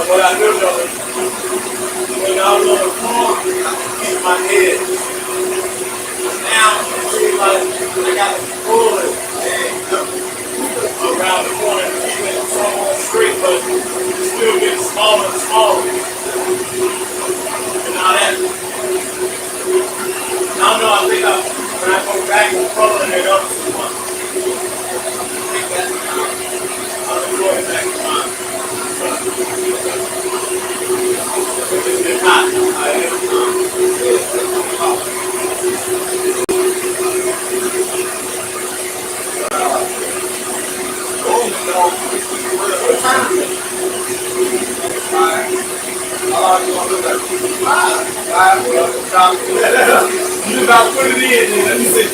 What I do know is when I was on the farm, I could keep my head. Now it seems like I got to pull it around the corner to keep it somewhat straight, but it's still getting smaller and smaller. And now that, I don't know, I think when I go back and pulling it up too much, I think that's I'll be going back to mine. It's hot. What time is it? 5. You about to put it in there. Let me see.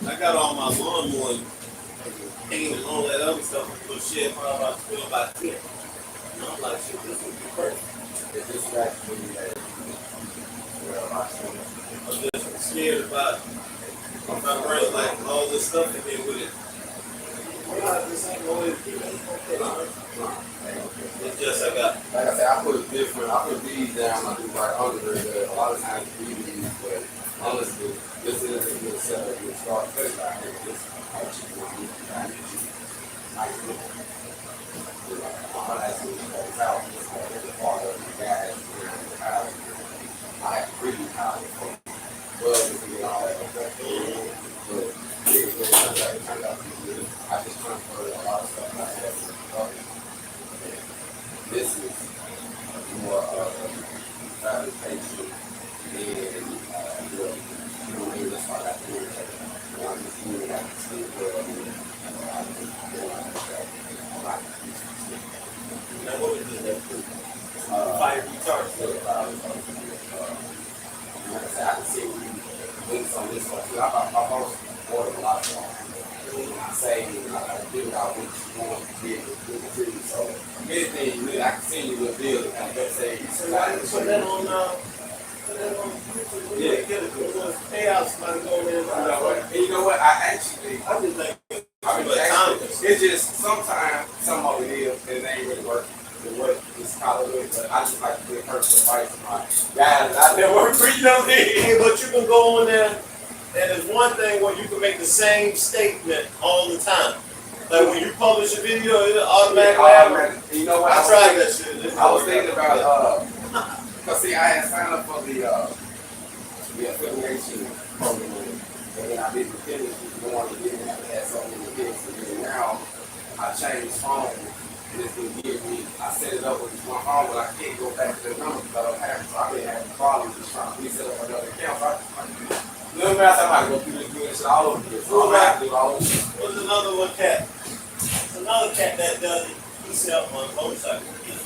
I got all my lawnmower hanging and all that other stuff in the shed for about 12 by 10. And I'm like, shit, this would be perfect. It's just actually I'm just scared about if I bring like all this stuff in there with it. This ain't always it's just I got. Like I said, I put different. I put these down. I do right under it. A lot of times we do these, but honestly, this is a good setup. You start first out here. This actually will be nice looking. I'm actually this house. This is a part of the guys here in the house. I have to really kind of well to get all that stuff. But it turned out to be good. I just transferred a lot of stuff like that to the other. This is more fabrication and you know, maybe that's why I got to do it. I'm just doing that to see where now what is this? Fire retard. Like I said, I can see links on this one. I've also ordered a lot of stuff. I say, I figure out what you want to get with the tree. So, anything really, I can send you a deal to kind of say. So I can put that on yeah, get it. Payouts might go in. And you know what? I just think it's just sometimes some of it is, and it ain't really working. What this college is, but I just like to give personal advice to my guys. I never work for you know me. Hey, but you can go on there, and there's one thing where you can make the same statement all the time. Like when you publish a video, it automatically happens. You know what? I tried that shit. I was thinking about because see, I had signed up for the affiliation program, and then I didn't finish going to get it. I had so many kids, and now I changed phones. And it's been giving me, I set it up with one phone, but I can't go back to the number because I don't have it. So I've been having problems just trying to reset up another account. So no matter how I go through this, doing shit all over again. So I'm have to do it all over. There's another one cat. There's another cat that does it. He sells on motorcycle. He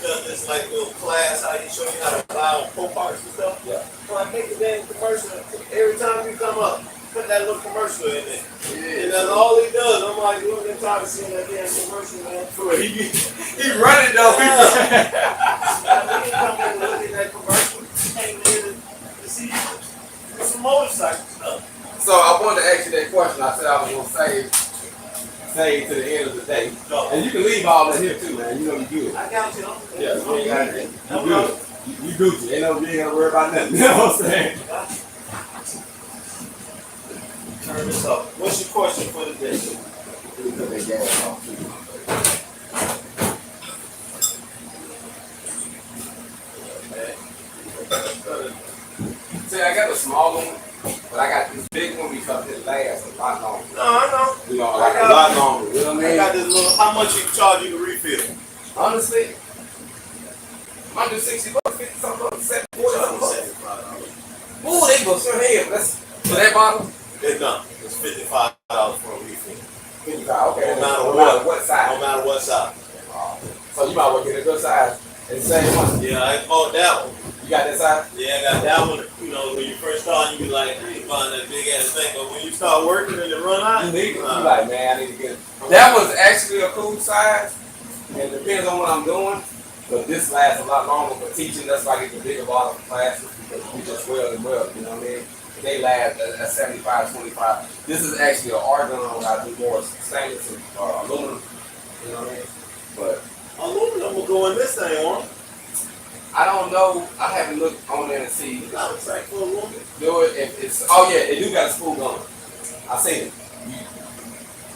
does this like little class how he show you how to buy on co-parts and stuff. Yeah. So I make the damn commercial every time you come up. Put that little commercial in there. Yeah. And that's all he does. I'm like, look, they're trying to see that damn commercial, man. He running though. He come in and look at that commercial. Came in to see some motorcycle stuff. So I wanted to ask you that question. I said I was gonna save to the end of the day. No. And you can leave all that here too, man. You know you good. I got you. Yeah, you ain't got it. You good. You Gucci. Ain't no, you ain't gotta worry about nothing. You know what I'm saying? Turn this up. What's your question for the day? See, I got a small one, but I got this big one because it lasts a lot longer. No, I know. You know, like a lot longer. You know what I mean? I got this little. How much you charge you to refill? Honestly, under $60, 50 something, $70, $40. Ooh, they go straight ahead. That's for that bottle. It's done. It's $55 for a refill. $55. Okay. No matter what size. No matter what size. So you might well get a good size and same one. Yeah, I bought that one. You got that size? Yeah, I got that one. You know, when you first start, you be like, I ain't buying that big ass thing. But when you start working and it run out, you need it. You like, man, I need to get it. That was actually a cool size. And it depends on what I'm doing. But this lasts a lot longer for teaching. That's why I get the bigger bottle for classes because we just weld and weld. You know what I mean? They last at 75, 25. This is actually an argon. I do more stainless and aluminum. You know what I mean? But aluminum will go in this thing, on. I don't know. I haven't looked on there and see. It's not like for aluminum. Do it if it's. Oh yeah, it do got a spool gun. I seen it.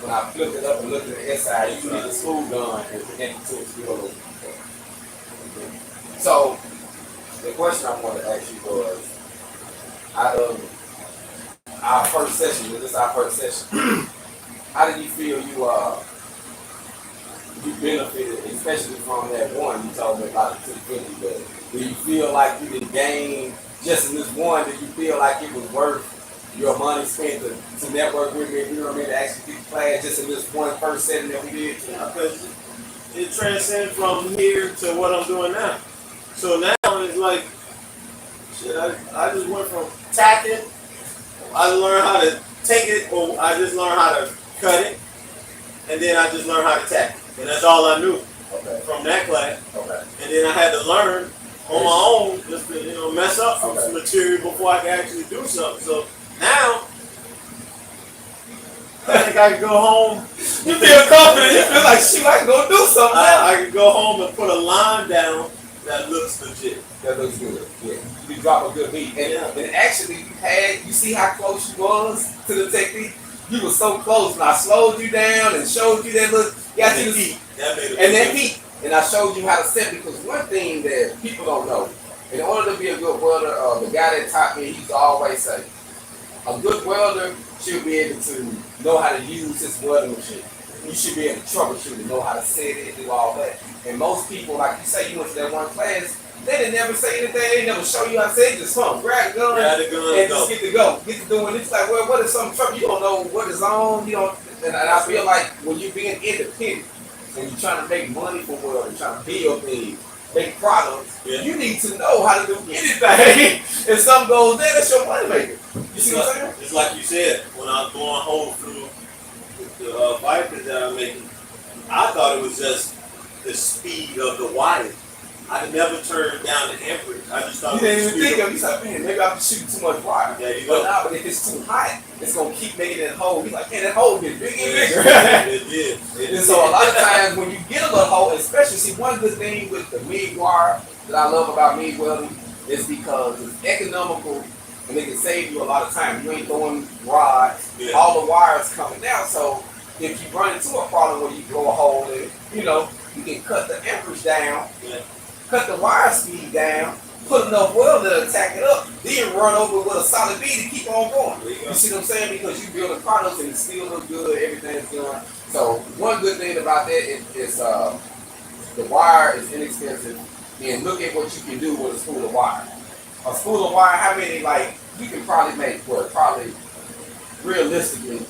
When I flipped it up and looked at the inside, you need a spool gun and connect it to a spool gun. So the question I wanted to ask you was, out of our first session, this is our first session. How did you feel you benefited, especially from that one you told me about the 250? But do you feel like you did gain just in this one? Did you feel like it was worth your money spent to network with me? You know what I mean? To actually get the class just in this one first setting that we did. Yeah, because it transcends from here to what I'm doing now. So now it's like, shit, I just went from tacking, I learned how to take it, or I just learned how to cut it, and then I just learned how to tack it. And that's all I knew from that class. Okay. And then I had to learn on my own just to, mess up some material before I could actually do something. So now, I think I can go home. You feel confident. You feel like, shoot, I can go do something. I can go home and put a line down that looks legit. That looks good. Yeah. You drop a good beat. And actually, you see how close you was to the technique? You were so close, and I slowed you down and showed you that look. Got you heat. That heat. And I showed you how to set, because one thing that people don't know, in order to be a good welder, the guy that taught me, he used to always say, a good welder should be able to know how to use his welding machine. You should be able to troubleshoot and know how to set it and do all that. And most people, like you say, you went to that one class, they didn't never say anything, they never show you how to say it, just grab the gun and just get to go. Get to doing it. It's like, well, what is some trouble? You don't know what is on, you don't, and I feel like when you're being independent and you're trying to make money from welding, trying to build things, make products, you need to know how to do anything. If something goes there, that's your money maker. You see what I'm saying? It's like you said, when I was going home through the vipers that I'm making, I thought it was just the speed of the wire. I never turned down the amperage. I just thought you didn't even think of it. You said, man, maybe I'm shooting too much wire. There you go. But if it's too hot, it's going to keep making that hole. He's like, man, that hole gets bigger and bigger. It did. And so a lot of times when you get a little hole, especially, see, one good thing with the MIG wire that I love about MIG welding is because it's economical and it can save you a lot of time. You ain't throwing rods, all the wires coming down. So if you run into a problem where you blow a hole in, you can cut the amperage down, cut the wire speed down, put enough weld to attack it up, then run over with a solid bead to keep on going. You see what I'm saying? Because you build a product and it still looks good, everything's good. So one good thing about that is the wire is inexpensive, and look at what you can do with a spool of wire. A spool of wire, how many, you can probably make, probably realistically,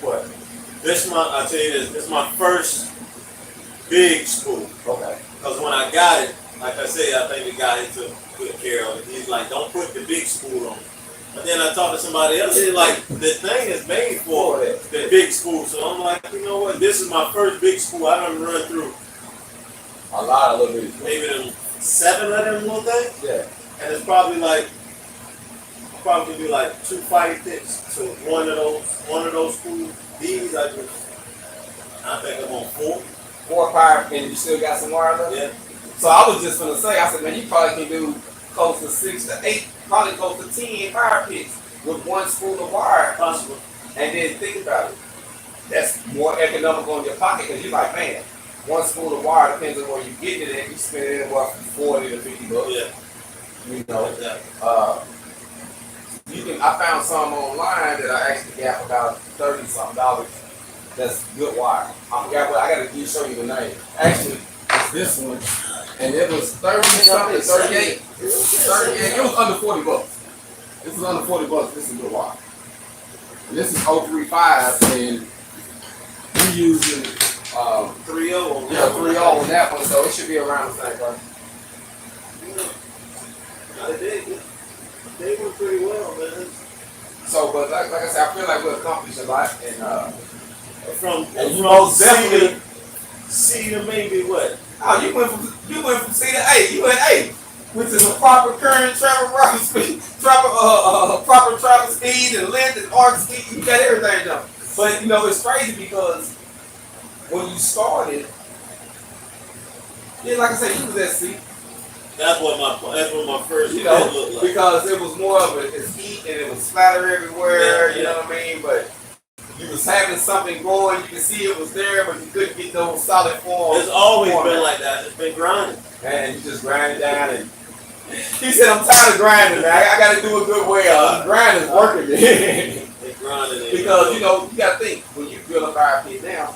I'll tell you this is my first big spool. Okay. Because when I got it, like I said, I think the guy took good care of it. He's like, don't put the big spool on it. But then I talked to somebody else, he's like, the thing is made for the big spool. So I'm like, you know what, this is my first big spool. I done run through a lot of little bits. Maybe them 7 of them little things. Yeah. And it's probably do like 2 fighting pits to one of those spools. These I think I'm on 4. 4 fire, and you still got some wire left? Yeah. So I was just gonna say, I said, man, you probably can do close to 6 to 8, probably close to 10 fire pits with one spool of wire. Possible. And then think about it. That's more economical in your pocket, because you're like, man, one spool of wire, depends on where you get it at, you spend it anywhere from $40 to $50. Yeah. You know, you can. I found some online that I actually got for about $30-something. That's good wire. I forgot what I gotta show you the name. Actually, it's this one, and it was 30-something, 38, 38. It was under $40. This is under $40. This is good wire. And this is 035, and we using 3.0. yeah 3.0 on that one, so it should be around the same price. They went pretty well, man. So, but like I said, I feel like we accomplished a lot, and From most definitely C to maybe what? oh, you went from C to A. You went A, which is a proper current travel route speed, proper travel speed and length and arc speed. You got everything done. But you know it's crazy because when you started, yeah, like I said, you was at C. That's what my first You know, looked like. because it was more of it's heat and it was splatter everywhere. Yeah, you know what I mean? But you was having something going. You could see it was there, but you couldn't get no solid form. It's always been like that. It's been grinding. And you just grind it down. And he said, "I'm tired of grinding, man. I got to do a good way. Grinding is working, man." They grinding. Because you know you got to think when you build a fire pit now.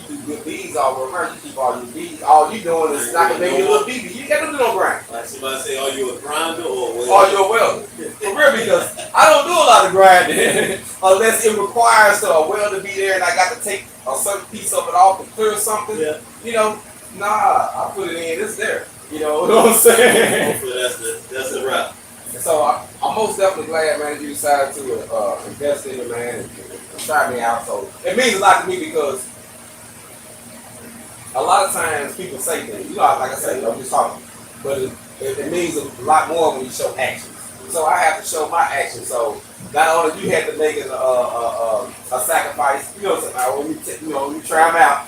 You do good beads all around. You keep all your beads. All you doing is not making a little BB. You got to do no grind. Like somebody say, "Are you a grinder or a welder?" Or you're a welder. For real, because I don't do a lot of grinding unless it requires a welder to be there and I got to take a certain piece of it off to clear something. Yeah. You know, nah, I put it in. It's there. You know what I'm saying? Hopefully that's the route. So I'm most definitely glad, man, that you decided to invest in it, man, and try me out. So it means a lot to me because a lot of times people say things, you know, like I said, I'm just talking, but it means a lot more when you show actions. So I have to show my actions. So not only you had to make it a sacrifice, you know, when you try them out,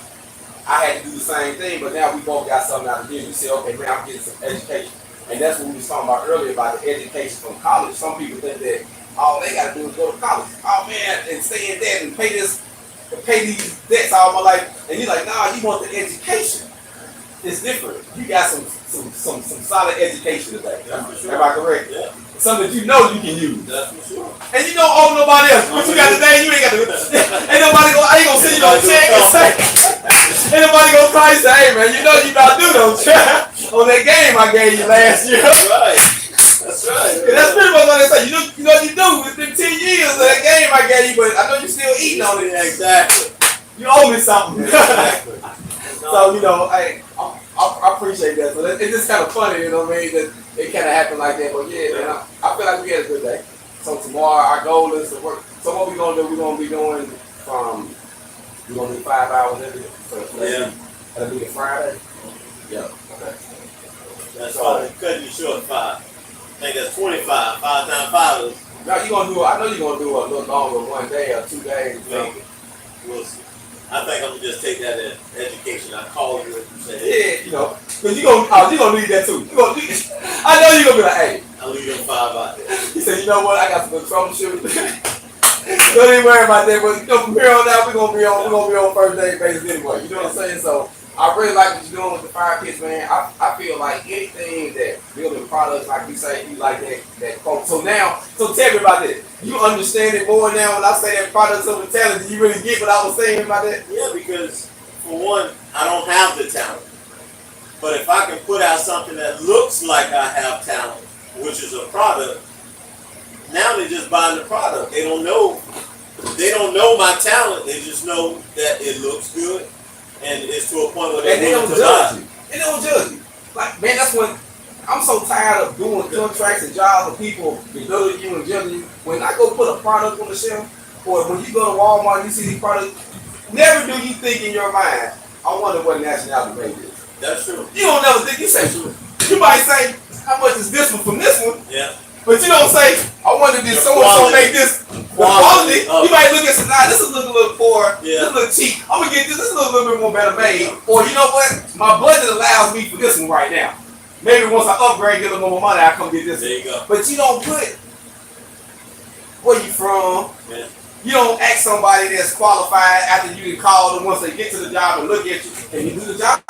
I had to do the same thing, but now we both got something out of here. You say, okay, man, I'm getting some education. And that's what we was talking about earlier about the education from college. Some people think that all they got to do is go to college. Oh, man, and stay in debt and pay these debts all my life. And you're like, nah, you want the education. It's different. You got some solid education today. Sure. Am I correct? Yeah. Something that you know you can use. That's for sure. And you don't owe nobody else. What you got today, you ain't got to do it. Ain't nobody I ain't gonna send you no check and say, ain't nobody gonna call you and say, hey man, you know you about to do those on that game I gave you last year. That's right. That's right. And that's pretty much what they say. You know what you do. It's been 10 years of that game I gave you, but I know you still eating on it. Exactly. You owe me something. Exactly. So, you know, hey, I appreciate that. So it's just kind of funny, you know what I mean, that it kind of happened like that. But yeah, man, I feel like we had a good day. So tomorrow, our goal is to work. So what we're going to do, we're going to be doing we're going to do 5 hours every day. So that'll be the Friday. Yeah. Okay. That's fine. Cutting you short 5. I think that's 25. 5 times 5 is. Now you're going to do, I know you're going to do a little longer, 1 day or 2 days. Maybe. We'll see. I think I'm gonna just take that as education. I call you and you say, yeah, you know, because you're gonna need that too. I know you're gonna be like, hey, I'll leave them 5 out there. He said, you know what, I got some good troubleshooting. Don't even worry about that. But you know, from here on out, we're gonna be on first day basis anyway. You know what I'm saying? So I really like what you're doing with the fire pits, man. I feel like anything that building products, like you say, you like that quote. So tell me about this. You understand it more now when I say that products over talent. Do you really get what I was saying about that? Yeah, because for one, I don't have the talent. But if I can put out something that looks like I have talent, which is a product, now they're just buying the product. They don't know my talent. They just know that it looks good. And it's to a point where they don't judge you. They don't judge you. Like, man, that's when I'm so tired of doing contracts and jobs with people belittling you and judging you. When I go put a product on the shelf, or when you go to Walmart and you see these products, never do you think in your mind, I wonder what nationality made this. That's true. You don't never think. You say, you might say, how much is this one from this one? Yeah. But you don't say, I wonder did so and so make this. The quality, you might look at nah, this is looking a little poor, this is a little cheap. I'm gonna get this is a little bit more better made. Or you know what? My budget allows me for this one right now. Maybe once I upgrade, get a little more money, I come get this there one. you go. But you don't put where you from. Yeah. You don't ask somebody that's qualified after you can call them once they get to the job and look at you. Can you do the job?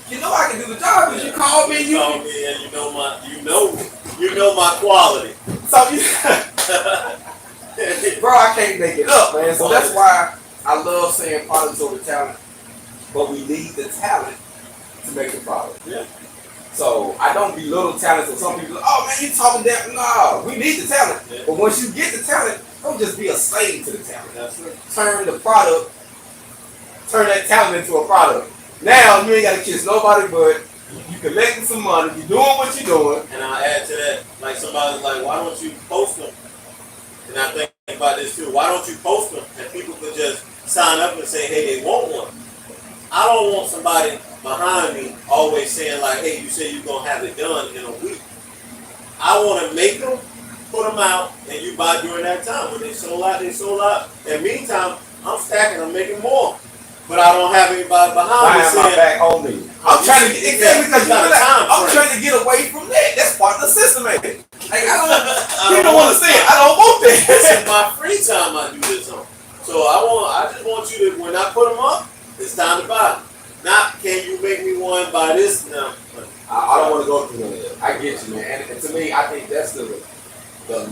You know I can do the job because you called me. You called me and you know You know my quality. So you, bro, I can't make it up, man. So that's why I love saying products over talent. But we need the talent to make the product. Yeah. So I don't belittle talent. So some people, oh man, you talking that? No, we need the talent. Yeah. But once you get the talent, don't just be a slave to the talent. That's right. Turn the product, turn that talent into a product. Now you ain't got to kiss nobody, but you collecting some money. You doing what you're doing. And I'll add to that, like somebody's like, why don't you post them? And I think about this too. Why don't you post them and people can just sign up and say, hey, they want one. I don't want somebody behind me always saying like, hey, you say you're going to have it done in a week. I want to make them, put them out, and you buy during that time. When they sold out, they sold out. In the meantime, I'm stacking, I'm making more. But I don't have anybody behind me saying, back on me. I'm trying to get exactly because you realize I'm trying to get away from that. That's part of the system, man. Like you don't understand. I don't want that. In my free time, I do this on. So I just want you to, when I put them up, it's time to buy them. Not, can you make me one by this? No. I don't want to go through that. I get you, man. And to me, I think that's the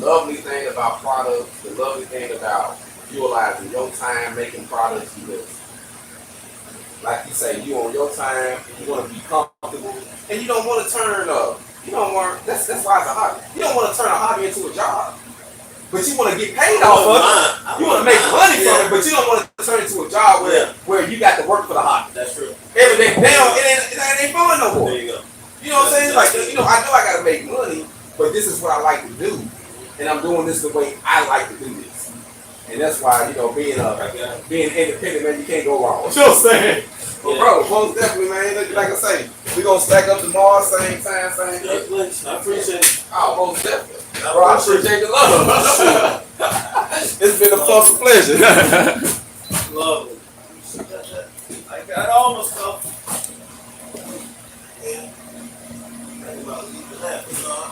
lovely thing about products, the lovely thing about utilizing your time making products because, like you say, you on your time, you want to be comfortable, and you don't want to turn you don't want, that's why it's a hobby. You don't want to turn a hobby into a job. But you want to get paid off of it. You want to make money from it, but you don't want to turn it into a job where you got to work for the hobby. That's true. Every day, now it ain't fun no more. There you go. You know what I'm saying? Like, I know I got to make money, but this is what I like to do, and I'm doing this the way I like to do this. And that's why, being independent, man, you can't go wrong. You know what I'm saying? But bro, most definitely, man, like I say, we gonna stack up tomorrow, same time, same day. I appreciate it. Oh, most definitely. Bro, I appreciate the love. It's been a pleasure.